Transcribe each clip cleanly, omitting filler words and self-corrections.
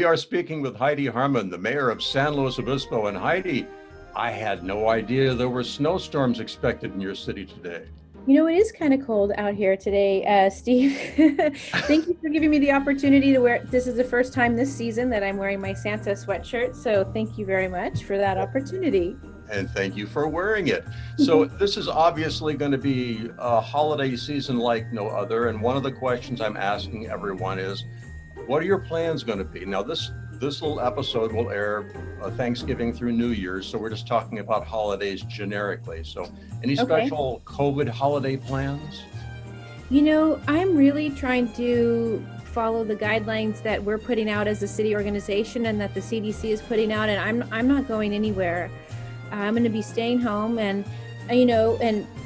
are speaking with Heidi Harmon, the mayor of San Luis Obispo. And Heidi, I had no idea there were snowstorms expected in your city today. It is kind of cold out here today, Steve. Thank you for giving me the opportunity to wear. This is the first time this season that I'm wearing my Santa sweatshirt. So thank you very much for that opportunity. And thank you for wearing it. So this is obviously going to be a holiday season like no other. And one of the questions I'm asking everyone is, what are your plans going to be? Now, this little episode will air Thanksgiving through New Year's, so we're just talking about holidays generically. So any special COVID holiday plans? I'm really trying to follow the guidelines that we're putting out as a city organization and that the CDC is putting out, and I'm not going anywhere. I'm going to be staying home, and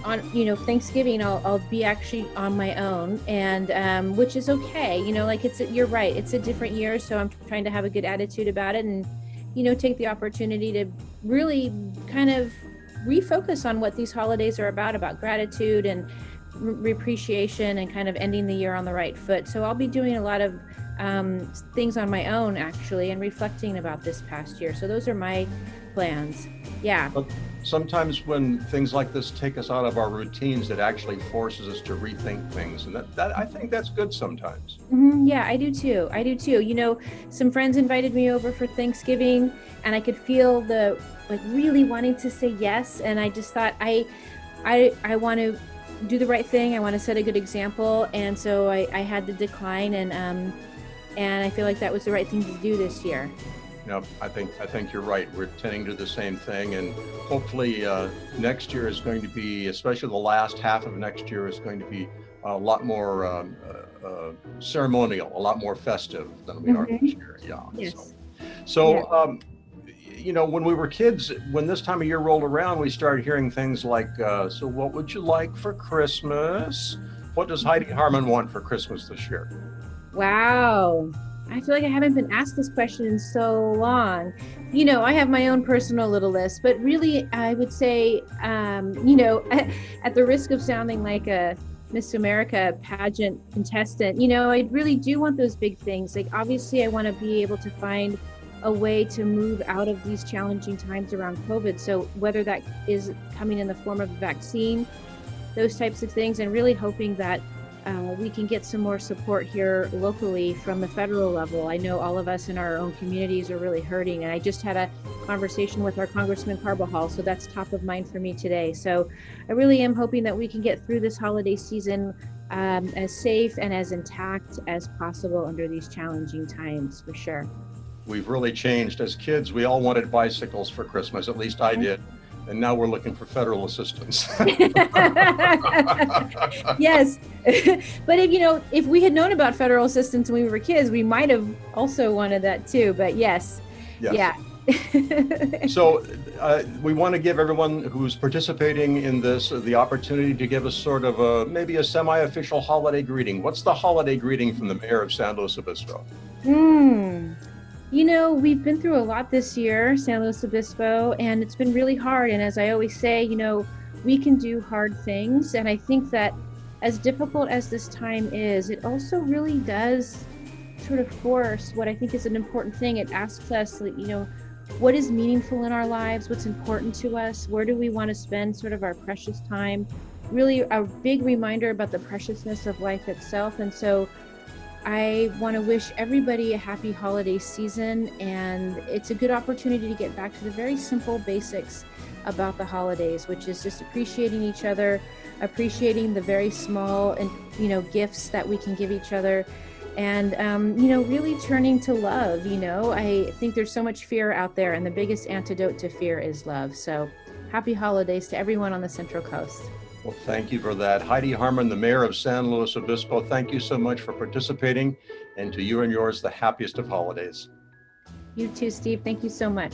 on Thanksgiving I'll be actually on my own, and which is okay. You're right, it's a different year, so I'm trying to have a good attitude about it, and take the opportunity to really kind of refocus on what these holidays are about gratitude and appreciation, and kind of ending the year on the right foot. So I'll be doing a lot of things on my own, actually, and reflecting about this past year. So those are my plans. Yeah. But sometimes when things like this take us out of our routines, it actually forces us to rethink things. And that I think that's good sometimes. Yeah, I do too. Some friends invited me over for Thanksgiving, and I could feel the really wanting to say yes. And I just thought I want to do the right thing. I want to set a good example. And so I had to decline, and I feel like that was the right thing to do this year. I think you're right. We're tending to the same thing, and hopefully next year is going to be, especially the last half of next year, is going to be a lot more ceremonial, a lot more festive than we are this year. Yeah. Yes. So when we were kids, when this time of year rolled around, we started hearing things like, so what would you like for Christmas? What does Heidi Harmon want for Christmas this year? Wow. I feel like I haven't been asked this question in so long. I have my own personal little list, but really I would say, at the risk of sounding like a Miss America pageant contestant, I really do want those big things. Like, obviously I want to be able to find a way to move out of these challenging times around COVID. So whether that is coming in the form of a vaccine, those types of things, and really hoping that we can get some more support here locally from the federal level. I know all of us in our own communities are really hurting, and I just had a conversation with our Congressman Carbajal, so that's top of mind for me today. So I really am hoping that we can get through this holiday season as safe and as intact as possible under these challenging times, for sure. We've really changed. As kids, we all wanted bicycles for Christmas, at least I did. And now we're looking for federal assistance. Yes. But if we had known about federal assistance when we were kids, we might have also wanted that too. But yes. Yeah. So we want to give everyone who's participating in this the opportunity to give us sort of maybe a semi-official holiday greeting. What's the holiday greeting from the mayor of San Luis Obispo? We've been through a lot this year, San Luis Obispo, and it's been really hard. And as I always say, we can do hard things. And I think that as difficult as this time is, it also really does sort of force what I think is an important thing. It asks us, what is meaningful in our lives? What's important to us? Where do we want to spend sort of our precious time? Really a big reminder about the preciousness of life itself. And so I want to wish everybody a happy holiday season, and it's a good opportunity to get back to the very simple basics about the holidays, which is just appreciating each other, appreciating the very small and gifts that we can give each other, and really turning to love. I think there's so much fear out there, and the biggest antidote to fear is love. So happy holidays to everyone on the Central Coast. Well, thank you for that. Heidi Harmon, the mayor of San Luis Obispo, thank you so much for participating, and to you and yours, the happiest of holidays. You too, Steve. Thank you so much.